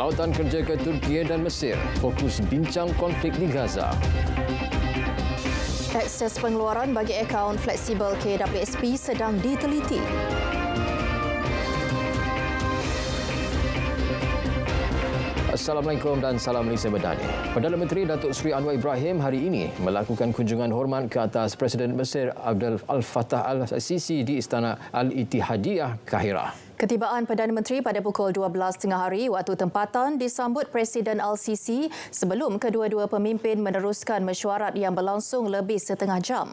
Lawatan kerja ke Turki dan Mesir fokus bincang konflik di Gaza. Akses pengeluaran bagi akaun fleksibel KWSP sedang diteliti. Assalamualaikum dan salam Malaysia Madani. Perdana Menteri Datuk Seri Anwar Ibrahim hari ini melakukan kunjungan hormat ke atas Presiden Mesir Abdel Fattah al-Sisi di Istana Al-Ittihadiyah, Kahirah. Ketibaan Perdana Menteri pada pukul 12.30 hari waktu tempatan disambut Presiden Al-Sisi sebelum kedua-dua pemimpin meneruskan mesyuarat yang berlangsung lebih setengah jam.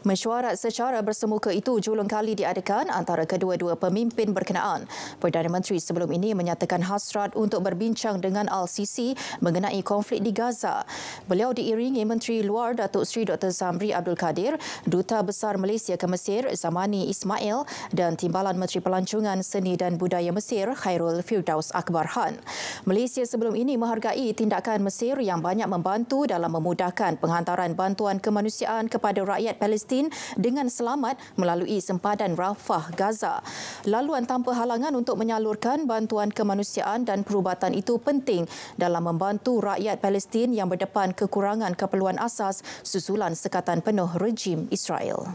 Mesyuarat secara bersemuka itu julung kali diadakan antara kedua-dua pemimpin berkenaan. Perdana Menteri sebelum ini menyatakan hasrat untuk berbincang dengan Al-Sisi mengenai konflik di Gaza. Beliau diiringi Menteri Luar Datuk Seri Dr. Zamri Abdul Kadir, Duta Besar Malaysia ke Mesir Zamani Ismail dan Timbalan Menteri Pelancongan Seni dan Budaya Mesir Khairul Firdaus Akbar Khan. Malaysia sebelum ini menghargai tindakan Mesir yang banyak membantu dalam memudahkan penghantaran bantuan kemanusiaan kepada rakyat Palestin dengan selamat melalui sempadan Rafah, Gaza. Laluan tanpa halangan untuk menyalurkan bantuan kemanusiaan dan perubatan itu penting dalam membantu rakyat Palestin yang berdepan kekurangan keperluan asas susulan sekatan penuh rejim Israel.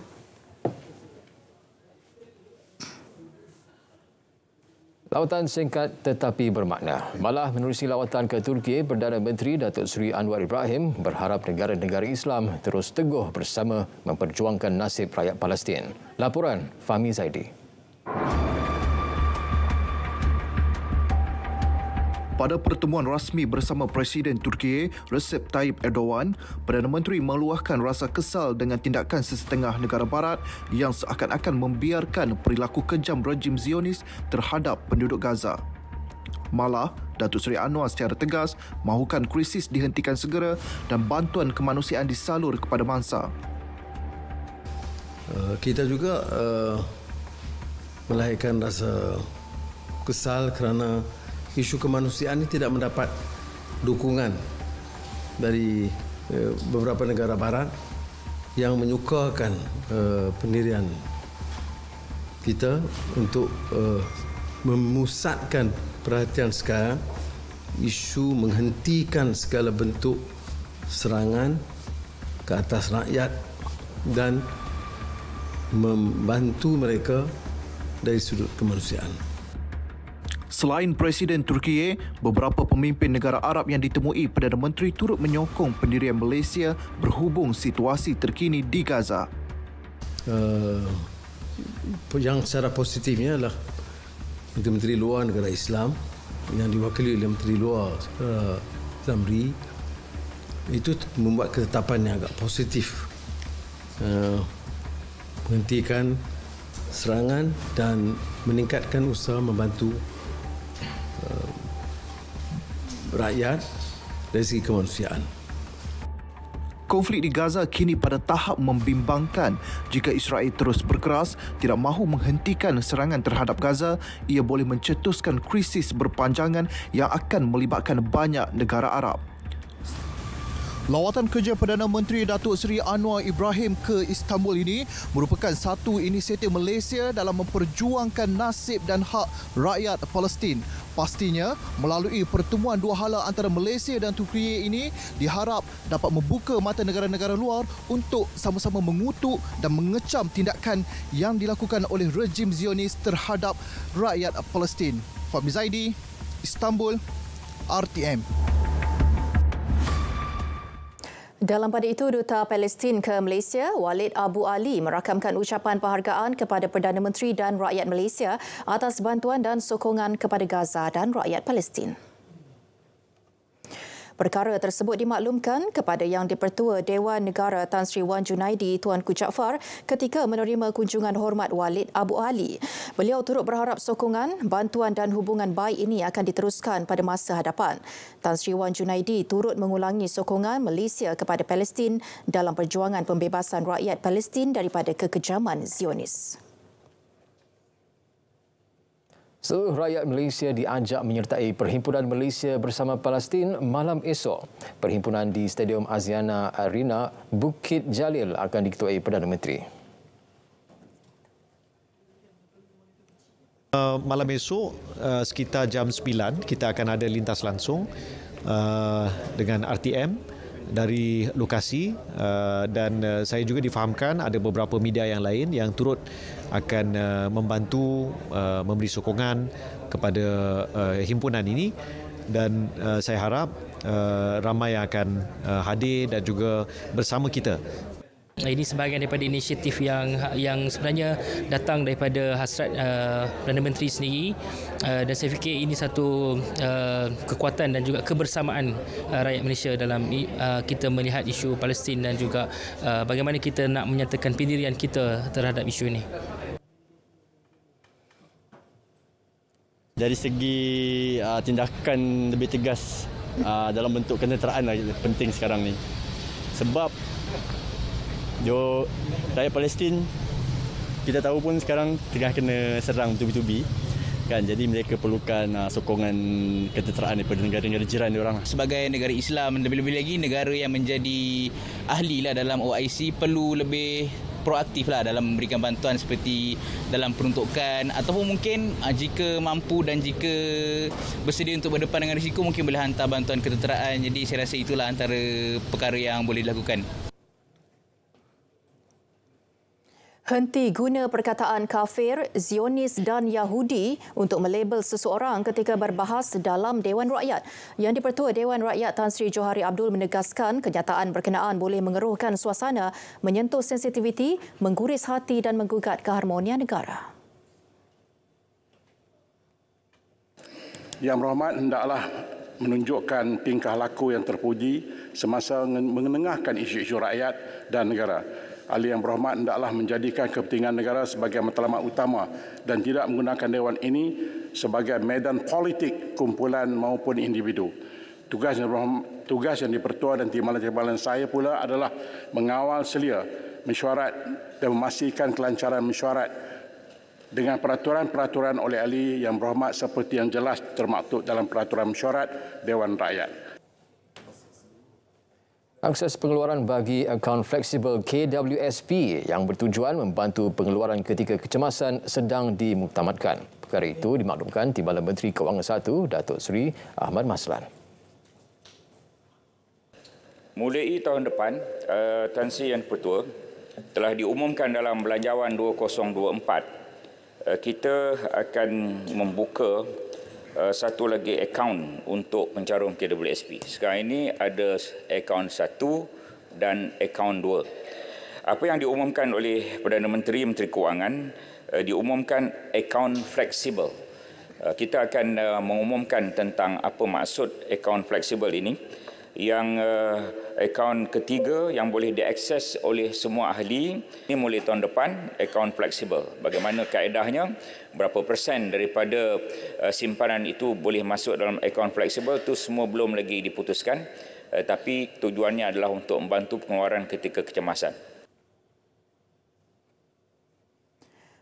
Lawatan singkat tetapi bermakna. Malah menerusi lawatan ke Turki, Perdana Menteri Datuk Seri Anwar Ibrahim berharap negara-negara Islam terus teguh bersama memperjuangkan nasib rakyat Palestin. Laporan Fahmi Zaidi. Pada pertemuan rasmi bersama Presiden Turki Recep Tayyip Erdogan, Perdana Menteri meluahkan rasa kesal dengan tindakan sesetengah negara barat yang seakan-akan membiarkan perilaku kejam rejim Zionis terhadap penduduk Gaza. Malah, Datuk Seri Anwar secara tegas mahukan krisis dihentikan segera dan bantuan kemanusiaan disalur kepada mangsa. Kita juga melahirkan rasa kesal kerana isu kemanusiaan ini tidak mendapat dukungan dari beberapa negara barat yang menyukarkan pendirian kita untuk memusatkan perhatian sekarang isu menghentikan segala bentuk serangan ke atas rakyat dan membantu mereka dari sudut kemanusiaan. Selain Presiden Turki, beberapa pemimpin negara Arab yang ditemui Perdana Menteri turut menyokong pendirian Malaysia berhubung situasi terkini di Gaza. Yang secara positifnya adalah Menteri Luar Negara Islam yang diwakili oleh Menteri Luar Zamri itu membuat ketetapan yang agak positif, menghentikan serangan dan meningkatkan usaha membantu rakyat dari segi kemanusiaan. Konflik di Gaza kini pada tahap membimbangkan. Jika Israel terus berkeras tidak mahu menghentikan serangan terhadap Gaza, ia boleh mencetuskan krisis berpanjangan yang akan melibatkan banyak negara Arab. Lawatan kerja Perdana Menteri Datuk Seri Anwar Ibrahim ke Istanbul ini merupakan satu inisiatif Malaysia dalam memperjuangkan nasib dan hak rakyat Palestin. Pastinya, melalui pertemuan dua hala antara Malaysia dan Turki ini diharap dapat membuka mata negara-negara luar untuk sama-sama mengutuk dan mengecam tindakan yang dilakukan oleh rejim Zionis terhadap rakyat Palestin. Fahmi Zaidi, Istanbul, RTM. Dalam pada itu, Duta Palestin ke Malaysia, Walid Abu Ali merakamkan ucapan penghargaan kepada Perdana Menteri dan rakyat Malaysia atas bantuan dan sokongan kepada Gaza dan rakyat Palestin. Perkara tersebut dimaklumkan kepada Yang di-Pertua Dewan Negara Tan Sri Wan Junaidi Tuanku Jaafar ketika menerima kunjungan hormat Walid Abu Ali. Beliau turut berharap sokongan, bantuan dan hubungan baik ini akan diteruskan pada masa hadapan. Tan Sri Wan Junaidi turut mengulangi sokongan Malaysia kepada Palestin dalam perjuangan pembebasan rakyat Palestin daripada kekejaman Zionis. Seluruh rakyat Malaysia diajak menyertai Perhimpunan Malaysia Bersama Palestin malam esok. Perhimpunan di Stadium Aziana Arena, Bukit Jalil akan diketuai Perdana Menteri. Malam esok sekitar jam 9 kita akan ada lintas langsung dengan RTM dari lokasi dan saya juga difahamkan ada beberapa media yang lain yang turut akan membantu memberi sokongan kepada himpunan ini dan saya harap ramai yang akan hadir dan juga bersama kita. Ini sebahagian daripada inisiatif yang sebenarnya datang daripada hasrat Perdana Menteri sendiri dan saya fikir ini satu kekuatan dan juga kebersamaan rakyat Malaysia dalam kita melihat isu Palestin dan juga bagaimana kita nak menyatakan pendirian kita terhadap isu ini. Dari segi tindakan lebih tegas dalam bentuk ketenteraan penting sekarang ni. Sebab rakyat Palestin kita tahu pun sekarang tengah kena serang bertubi-tubi kan, jadi mereka perlukan sokongan ketenteraan daripada negara-negara jiran diorang. Sebagai negara Islam, lebih-lebih lagi negara yang menjadi ahli lah dalam OIC perlu lebih proaktif lah dalam memberikan bantuan seperti dalam peruntukan ataupun mungkin jika mampu dan jika bersedia untuk berdepan dengan risiko mungkin boleh hantar bantuan ketenteraan. Jadi saya rasa itulah antara perkara yang boleh dilakukan. Henti guna perkataan kafir, Zionis dan Yahudi untuk melabel seseorang ketika berbahas dalam Dewan Rakyat. Yang di-Pertua Dewan Rakyat Tan Sri Johari Abdul menegaskan kenyataan berkenaan boleh mengeruhkan suasana, menyentuh sensitiviti, mengguris hati dan menggugat keharmonian negara. Yang Berhormat hendaklah menunjukkan tingkah laku yang terpuji semasa mengenengahkan isu-isu rakyat dan negara. Ahli Yang Berhormat hendaklah menjadikan kepentingan negara sebagai matlamat utama dan tidak menggunakan dewan ini sebagai medan politik kumpulan maupun individu. Tugas yang di-Pertua dan timbalan-timbalan saya pula adalah mengawal selia mesyuarat dan memastikan kelancaran mesyuarat dengan peraturan-peraturan oleh ahli Yang Berhormat seperti yang jelas termaktub dalam peraturan mesyuarat Dewan Rakyat. Akses pengeluaran bagi akaun fleksibel KWSP yang bertujuan membantu pengeluaran ketika kecemasan sedang dimuktamadkan. Perkara itu dimaklumkan Timbalan Menteri Kewangan 1, Datuk Seri Ahmad Maslan. Mulai tahun depan, Tan Sri Yang Pertua telah diumumkan dalam Belanjawan 2024, kita akan membuka satu lagi akaun untuk pencarum KWSP. Sekarang ini ada akaun 1 dan akaun 2. Apa yang diumumkan oleh Perdana Menteri, Menteri Kewangan, diumumkan akaun fleksibel. Kita akan mengumumkan tentang apa maksud akaun fleksibel ini. Yang akaun ketiga yang boleh diakses oleh semua ahli ini mulai tahun depan, akaun fleksibel. Bagaimana kaedahnya, berapa persen daripada simpanan itu boleh masuk dalam akaun fleksibel itu semua belum lagi diputuskan, tapi tujuannya adalah untuk membantu pengeluaran ketika kecemasan.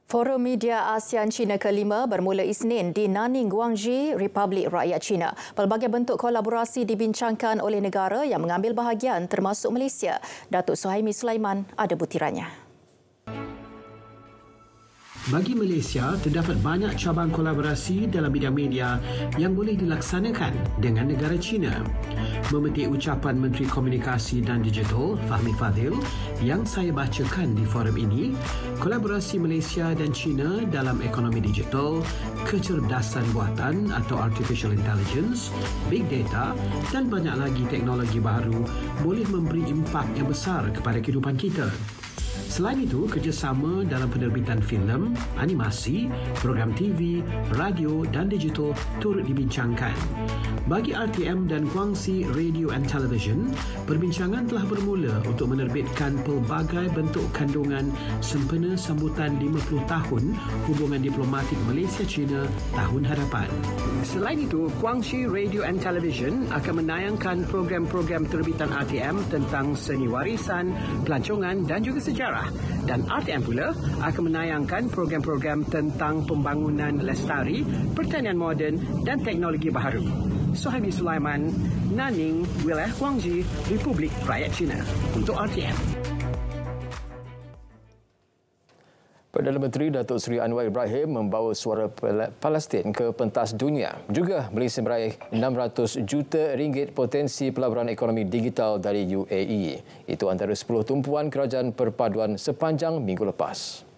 Forum Media ASEAN China ke-5 bermula Isnin di Nanning, Guangxi, Republik Rakyat China. Pelbagai bentuk kolaborasi dibincangkan oleh negara yang mengambil bahagian termasuk Malaysia. Datuk Suhaimi Sulaiman ada butirannya. Bagi Malaysia, terdapat banyak cabang kolaborasi dalam bidang media yang boleh dilaksanakan dengan negara China. Memetik ucapan Menteri Komunikasi dan Digital Fahmi Fadzil yang saya bacakan di forum ini, kolaborasi Malaysia dan China dalam ekonomi digital, kecerdasan buatan atau artificial intelligence, big data dan banyak lagi teknologi baru boleh memberi impak yang besar kepada kehidupan kita. Selain itu, kerjasama dalam penerbitan filem, animasi, program TV, radio dan digital turut dibincangkan. Bagi RTM dan Guangxi Radio and Television, perbincangan telah bermula untuk menerbitkan pelbagai bentuk kandungan sempena sambutan 50 tahun hubungan diplomatik Malaysia-China tahun hadapan. Selain itu, Guangxi Radio and Television akan menayangkan program-program terbitan RTM tentang seni warisan, pelancongan dan juga sejarah. Dan RTM pula akan menayangkan program-program tentang pembangunan lestari, pertanian moden dan teknologi baharu. Suhaimi Sulaiman, Nanning, Wilayah Guangxi, Republik Rakyat China untuk RTM. Perdana Menteri Datuk Seri Anwar Ibrahim membawa suara Palestin ke pentas dunia. Juga Malaysia meraih 600 juta ringgit potensi pelaburan ekonomi digital dari UAE. Itu antara 10 tumpuan kerajaan perpaduan sepanjang minggu lepas.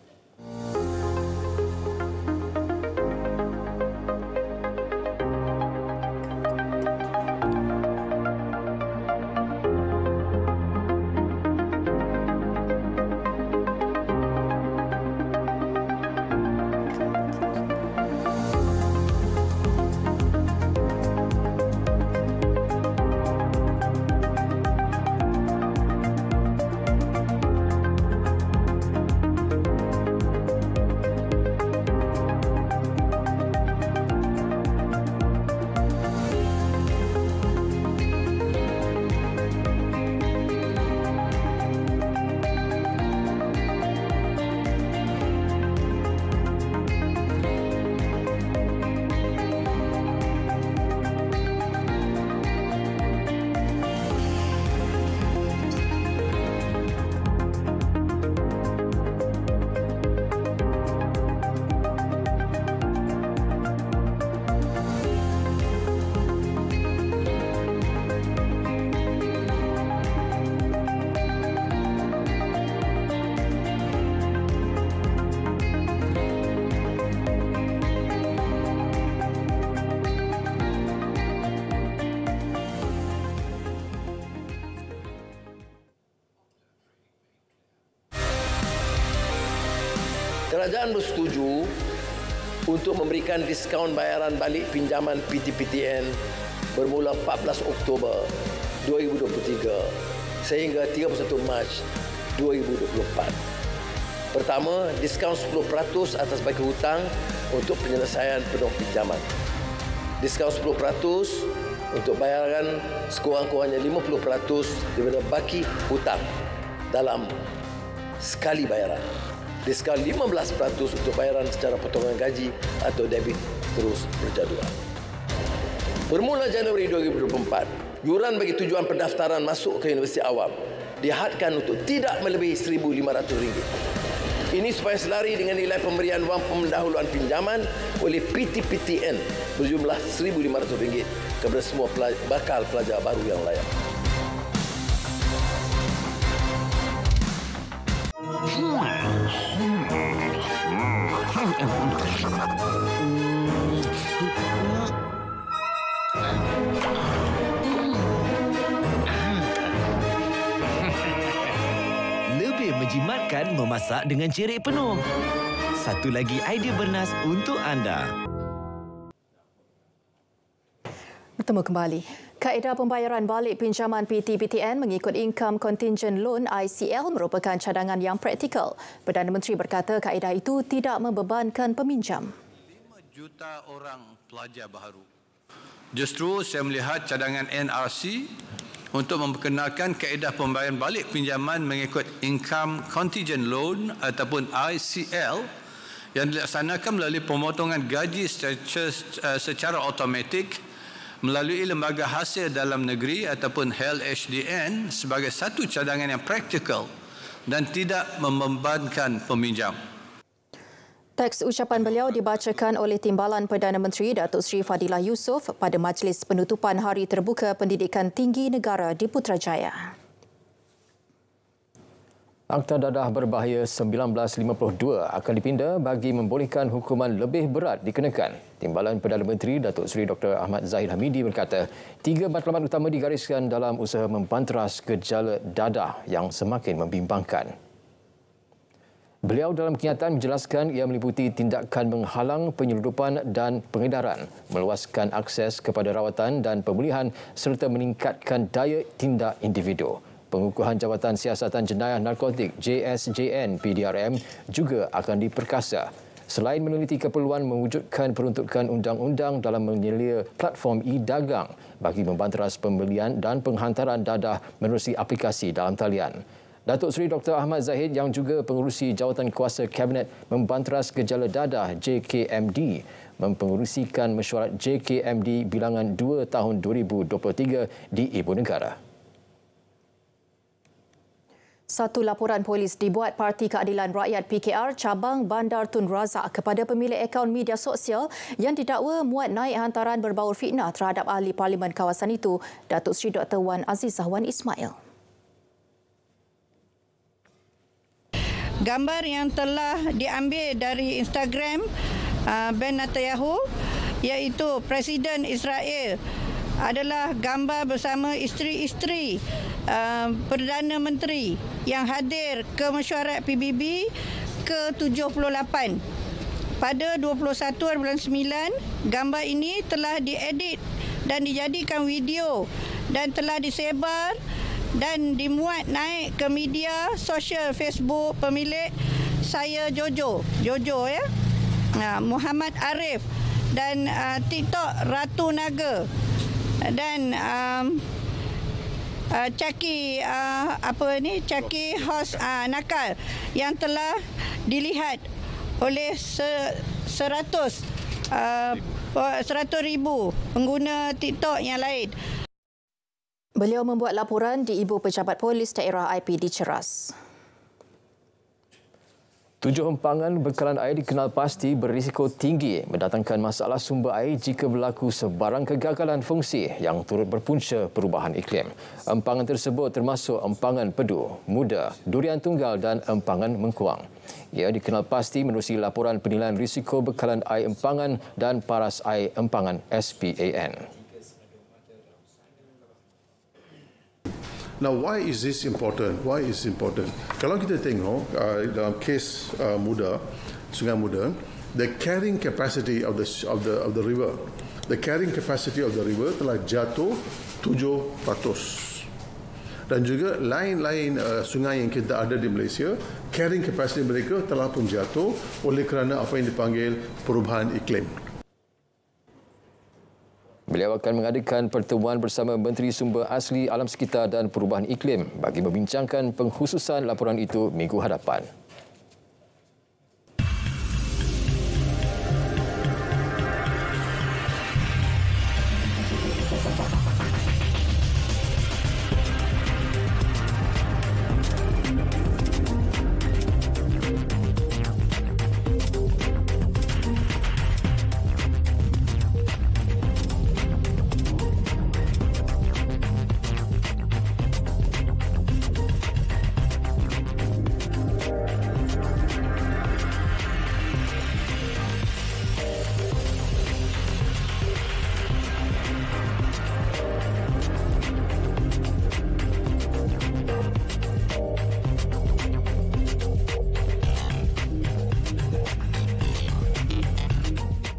Kerajaan bersetuju untuk memberikan diskaun bayaran balik pinjaman PTPTN bermula 14 Oktober 2023 sehingga 31 Mac 2024. Pertama, diskaun 10% atas bagi hutang untuk penyelesaian penuh pinjaman. Diskaun 10% untuk bayaran sekurang-kurangnya 50% daripada baki hutang dalam sekali bayaran. Diskaun 15% untuk bayaran secara potongan gaji atau debit terus berjadual. Bermula Januari 2024, yuran bagi tujuan pendaftaran masuk ke Universiti Awam dihadkan untuk tidak melebihi RM1,500. Ini supaya selari dengan nilai pemberian wang pendahuluan pinjaman oleh PTPTN berjumlah RM1,500 kepada semua bakal pelajar baru yang layak. Lebih menjimatkan memasak dengan cerik penuh. Satu lagi idea bernas untuk anda. Bertemu kembali. Kaedah pembayaran balik pinjaman PTPTN mengikut Income Contingent Loan ICL merupakan cadangan yang praktikal. Perdana Menteri berkata kaedah itu tidak membebankan peminjam. 5 juta orang pelajar baru. Justru saya melihat cadangan NRC untuk memperkenalkan kaedah pembayaran balik pinjaman mengikut Income Contingent Loan ataupun ICL yang dilaksanakan melalui pemotongan gaji secara automatik melalui Lembaga Hasil Dalam Negeri ataupun LHDN sebagai satu cadangan yang praktikal dan tidak membebankan peminjam. Teks ucapan beliau dibacakan oleh Timbalan Perdana Menteri Datuk Seri Fadilah Yusof pada majlis penutupan Hari Terbuka Pendidikan Tinggi Negara di Putrajaya. Akta Dadah Berbahaya 1952 akan dipinda bagi membolehkan hukuman lebih berat dikenakan. Timbalan Perdana Menteri Datuk Seri Dr. Ahmad Zahid Hamidi berkata, 3 matlamat utama digariskan dalam usaha mempanteras gejala dadah yang semakin membimbangkan. Beliau dalam kenyataan menjelaskan ia meliputi tindakan menghalang penyeludupan dan pengedaran, meluaskan akses kepada rawatan dan pemulihan serta meningkatkan daya tindak individu. Pengukuhan Jabatan Siasatan Jenayah Narkotik JSJN PDRM juga akan diperkasa. Selain meneliti keperluan mewujudkan peruntukan undang-undang dalam menyelia platform e-dagang bagi membanteras pembelian dan penghantaran dadah menerusi aplikasi dalam talian. Datuk Seri Dr. Ahmad Zahid yang juga pengurusi Jawatan Kuasa Kabinet Membanteras Gejala Dadah JKMD mempengerusikan mesyuarat JKMD bilangan 2 tahun 2023 di Ibu Negara. Satu laporan polis dibuat Parti Keadilan Rakyat PKR cabang Bandar Tun Razak kepada pemilik akaun media sosial yang didakwa muat naik hantaran berbaur fitnah terhadap ahli parlimen kawasan itu, Datuk Seri Dr. Wan Azizah Wan Ismail. Gambar yang telah diambil dari Instagram Ben Netanyahu, iaitu Presiden Israel, adalah gambar bersama isteri-isteri Perdana Menteri yang hadir ke mesyuarat PBB ke-78. Pada 21 bulan 9, gambar ini telah diedit dan dijadikan video dan telah disebar dan dimuat naik ke media sosial Facebook pemilik saya Jojo ya, Muhammad Arif, dan TikTok Ratu Naga, dan Caki Caki Hos Nakal yang telah dilihat oleh 100,000 pengguna TikTok yang lain. Beliau membuat laporan di Ibu Pejabat Polis Daerah IPD Ceras. 7 empangan bekalan air dikenal pasti berisiko tinggi mendatangkan masalah sumber air jika berlaku sebarang kegagalan fungsi yang turut berpunca perubahan iklim. Empangan tersebut termasuk empangan Pedu, Muda, Durian Tunggal dan empangan Mengkuang. Ia dikenal pasti menerusi laporan penilaian risiko bekalan air empangan dan paras air empangan SPAN. Now, why is this important? Why is it important? Kalau kita tengok dalam kes Muda, Sungai Muda, the carrying capacity of the river, telah jatuh 7%. Dan juga lain-lain sungai yang kita ada di Malaysia, carrying capacity mereka telah pun jatuh oleh kerana apa yang dipanggil perubahan iklim. Beliau akan mengadakan pertemuan bersama Menteri Sumber Asli Alam Sekitar dan Perubahan Iklim bagi membincangkan pengkhususan laporan itu minggu hadapan.